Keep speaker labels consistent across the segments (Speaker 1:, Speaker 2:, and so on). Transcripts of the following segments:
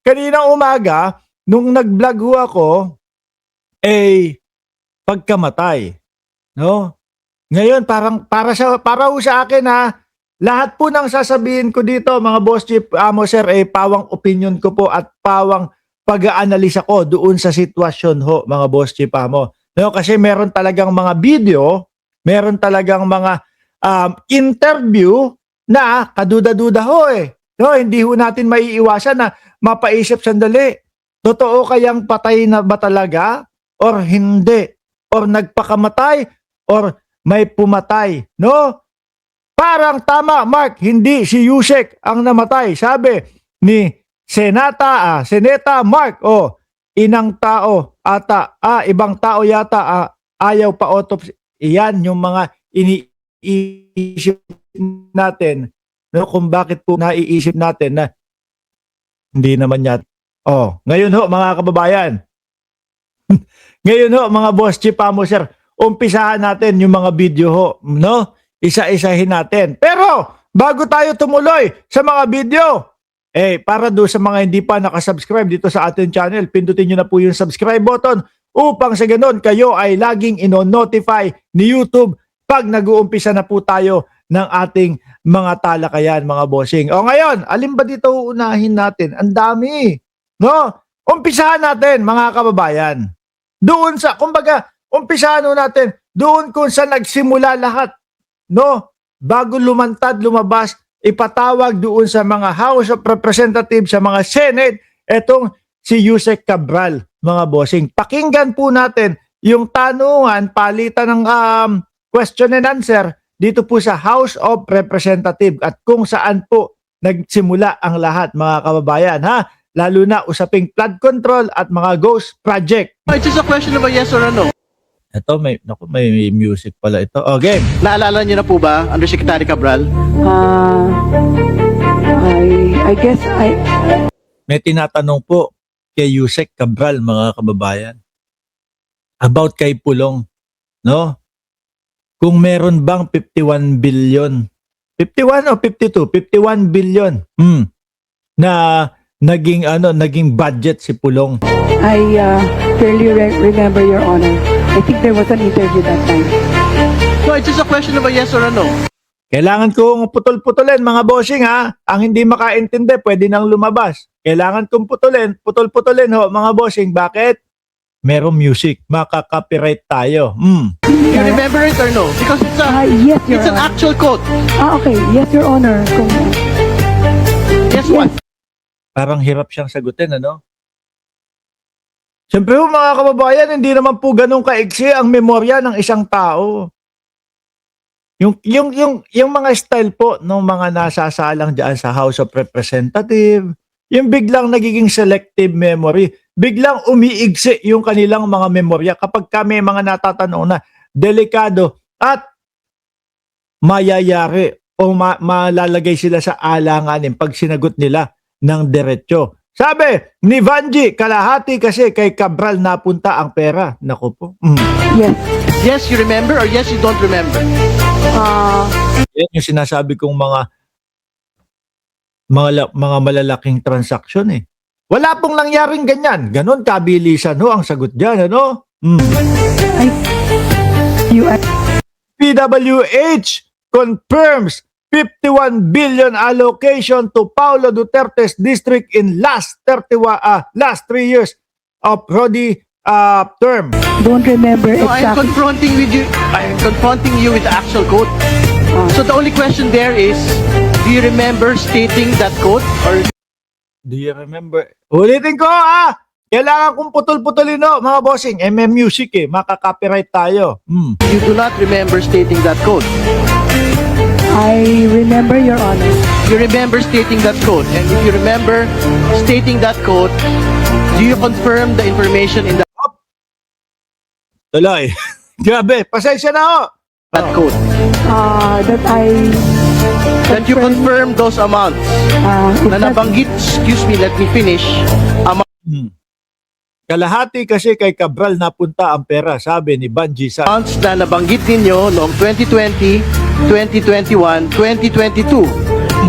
Speaker 1: Kaninang umaga, nung nag-vlog ho ako, pagkamatay, no? Ngayon para ho sa akin lahat po ng sasabihin ko dito mga boss chief amo sir pawang opinion ko po at pawang pag-aanalisa ko doon sa sitwasyon ho mga boss chief amo. No, kasi meron talagang mga video, meron talagang mga interview na kaduda-duda ho No, hindi ho natin maiiwasan na mapaisip sandali. Totoo kayang patay na ba talaga or hindi? Or nagpakamatay or may pumatay, no? Parang tama, Mark, hindi si Yusek ang namatay. Sabi ni Senata Mark, inang tao ata, ibang tao yata, ayaw pa autopsy. Iyan yung mga iniisip natin, no? Kung bakit po naiisip natin na hindi naman yata. Ngayon ho, mga kababayan, ngayon ho, mga boss chief amo sir, umpisahan natin yung mga video ho, no? Isa-isahin natin. Pero, bago tayo tumuloy sa mga video, para do sa mga hindi pa nakasubscribe dito sa ating channel, pindutin nyo na po yung subscribe button upang sa ganun kayo ay laging ino-notify ni YouTube pag nag-uumpisa na po tayo ng ating mga talakayan, mga bossing. Ngayon, alin ba dito uunahin natin? Ang dami, no? Umpisahan natin, mga kababayan. Doon sa, kumbaga, umpisahan natin doon kung sa nagsimula lahat, no? Bago lumabas, ipatawag doon sa mga House of Representatives, sa mga Senate, etong si Yusek Cabral, mga bossing. Pakinggan po natin yung tanungan, palitan ng question and answer dito po sa House of Representatives at kung saan po nagsimula ang lahat, mga kababayan, lalo na usaping flood control at mga ghost project.
Speaker 2: It's just a question of a yes or a no.
Speaker 1: Ito, may music pala ito. Game.
Speaker 2: Naalala niyo na po ba, Undersecretary Cabral?
Speaker 3: I guess
Speaker 1: May tinatanong po kay Yusek Cabral, mga kababayan, about kay Pulong, no? Kung meron bang 51 billion, 51 o 52? 51 billion na naging budget si Pulong.
Speaker 3: I fairly remember, Your Honor. I think there was an interview that time.
Speaker 2: No, it's just a question of a yes or a no.
Speaker 1: Kailangan kong putol-putulin, mga bossing, Ang hindi makaintindi, pwede nang lumabas. Kailangan kong putol-putulin ho, mga bossing. Bakit? Merong music. Makaka-copyright tayo.
Speaker 2: You remember it or no? Because
Speaker 3: Yes, Your
Speaker 2: it's an
Speaker 3: Honor.
Speaker 2: actual quote.
Speaker 3: Okay. Yes, Your Honor.
Speaker 2: Yes, what?
Speaker 1: Parang hirap siyang sagutin, ano? Siyempre mga kababayan, hindi naman po ganun kaiksi ang memorya ng isang tao. Yung mga style po ng mga nasasalang diyan sa House of Representatives, yung biglang nagiging selective memory, biglang umiigsi yung kanilang mga memorya kapag kami mga natatanong na delikado at mayayari o malalagay sila sa alanganin pag sinagot nila ng diretsyo. Sabi ni Vanji, kalahati kasi kay Cabral napunta ang pera. Naku po.
Speaker 3: Yes.
Speaker 2: Yes, you remember or yes, you don't remember?
Speaker 1: Yan yung sinasabi kong mga malalaking transaksyon Wala pong nangyaring ganyan. Ganon kabilisan ang sagot diyan, ano? PWH confirms 51 billion allocation to Paulo Duterte's district in last 3 years of Rodi term.
Speaker 3: Don't remember
Speaker 2: No, I'm
Speaker 3: exactly.
Speaker 2: confronting you with the actual quote. So the only question there is, do you remember stating that quote or
Speaker 1: Do you remember? Ulitin ko Kailangan kong putol-putulin mga bossing. Music Maka-copyright tayo.
Speaker 2: you do not remember stating that quote?
Speaker 3: I remember, Your Honor.
Speaker 2: You remember stating that quote, and if you remember stating that quote, do you confirm the information in
Speaker 1: Tuloy. Grabe, pasensya na
Speaker 2: that quote? That you confirm those amounts na nabanggit, excuse me, let me finish,
Speaker 1: Kalahati kasi kay Cabral napunta ang pera, sabi ni Banji San.
Speaker 2: amounts na nabanggit ninyo noong 2020, 2021, 2022.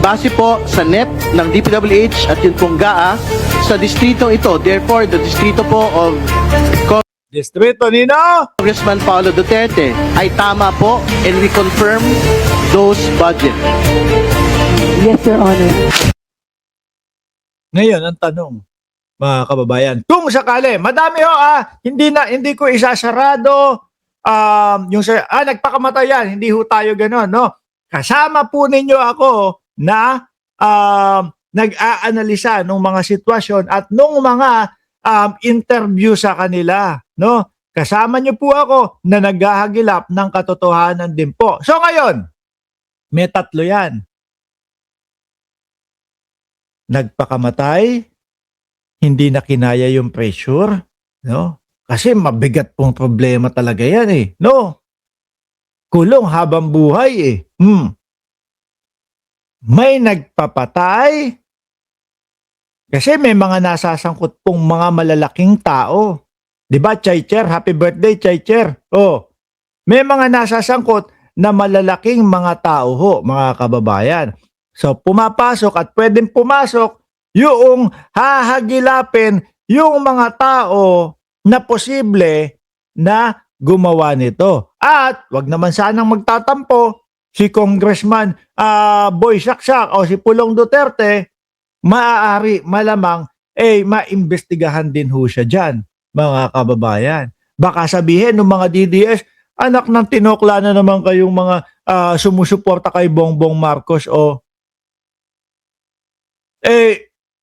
Speaker 2: base po sa NEP ng DPWH at yun pong GAA sa distritong ito. Therefore, the distrito po of
Speaker 1: Distrito Nino.
Speaker 2: Congressman Paulo Duterte ay tama po and we confirm those budget.
Speaker 3: Yes, Your Honor.
Speaker 1: Ngayon, ang tanong, mga kababayan, kung sakali, madami ho hindi ko isasarado, nagpakamatay yan, hindi ho tayo ganon, no? Kasama po ninyo ako na nag-aanalisa ng mga sitwasyon at nung mga interview sa kanila, no? Kasama niyo po ako na naghahagilap ng katotohanan din po. So ngayon, may tatlo yan. Nagpakamatay, hindi na kinaya yung pressure, no? Kasi mabigat pong problema talaga yan eh, no? Kulong habang buhay eh. May nagpapatay kasi may mga nasasangkot pong mga malalaking tao. 'Di ba, Chaycher? Happy birthday, Chaycher. Oh. May mga nasasangkot na malalaking mga tao ho, mga kababayan. So, pumapasok at pwedeng pumasok yung hahagilapin yung mga tao na posible na gumawa nito. At wag naman sanang magtatampo si Congressman Boy Saksak o si Pulong Duterte, maaari malamang maimbestigahan din ho siya dyan, mga kababayan. Baka sabihin ng mga DDS, anak ng tinokla na naman kayong mga sumusuporta kay Bongbong Marcos o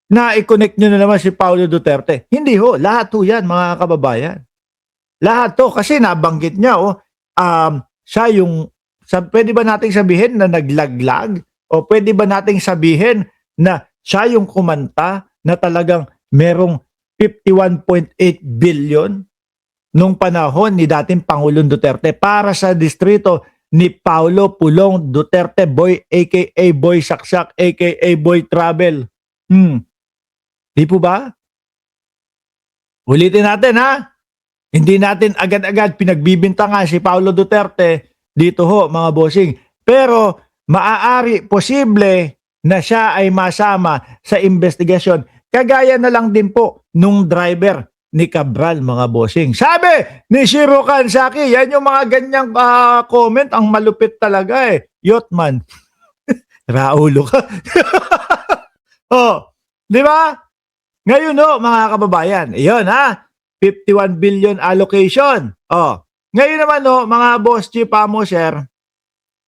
Speaker 1: na-connect nyo na naman si Paulo Duterte. Hindi ho, lahat ho yan, mga kababayan. Lahat to, kasi nabanggit niya, siya yung, pwede ba nating sabihin na naglaglag? O pwede ba nating sabihin na siya yung kumanta na talagang merong 51.8 billion nung panahon ni dating Pangulong Duterte para sa distrito ni Paulo Pulong Duterte Boy aka Boy Saksak aka Boy Travel. Di po ba? Ulitin natin ha. Hindi natin agad-agad pinagbibintangan si Paulo Duterte dito ho, mga bossing. Pero maaari posible na siya ay masama sa investigasyon. Kagaya na lang din po nung driver ni Cabral, mga bossing. Sabi ni Shiro Kansaki, yan yung mga ganyang comment, ang malupit talaga eh. Yotman. Raulo ka. Di ba? Ngayon mga kababayan, iyon 51 billion allocation. Ngayon naman mga boss chief share,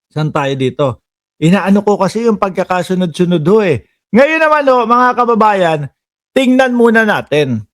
Speaker 1: saan tayo dito? Inaano ko kasi yung pagkakasunod-sunod Ngayon naman mga kababayan, tingnan muna natin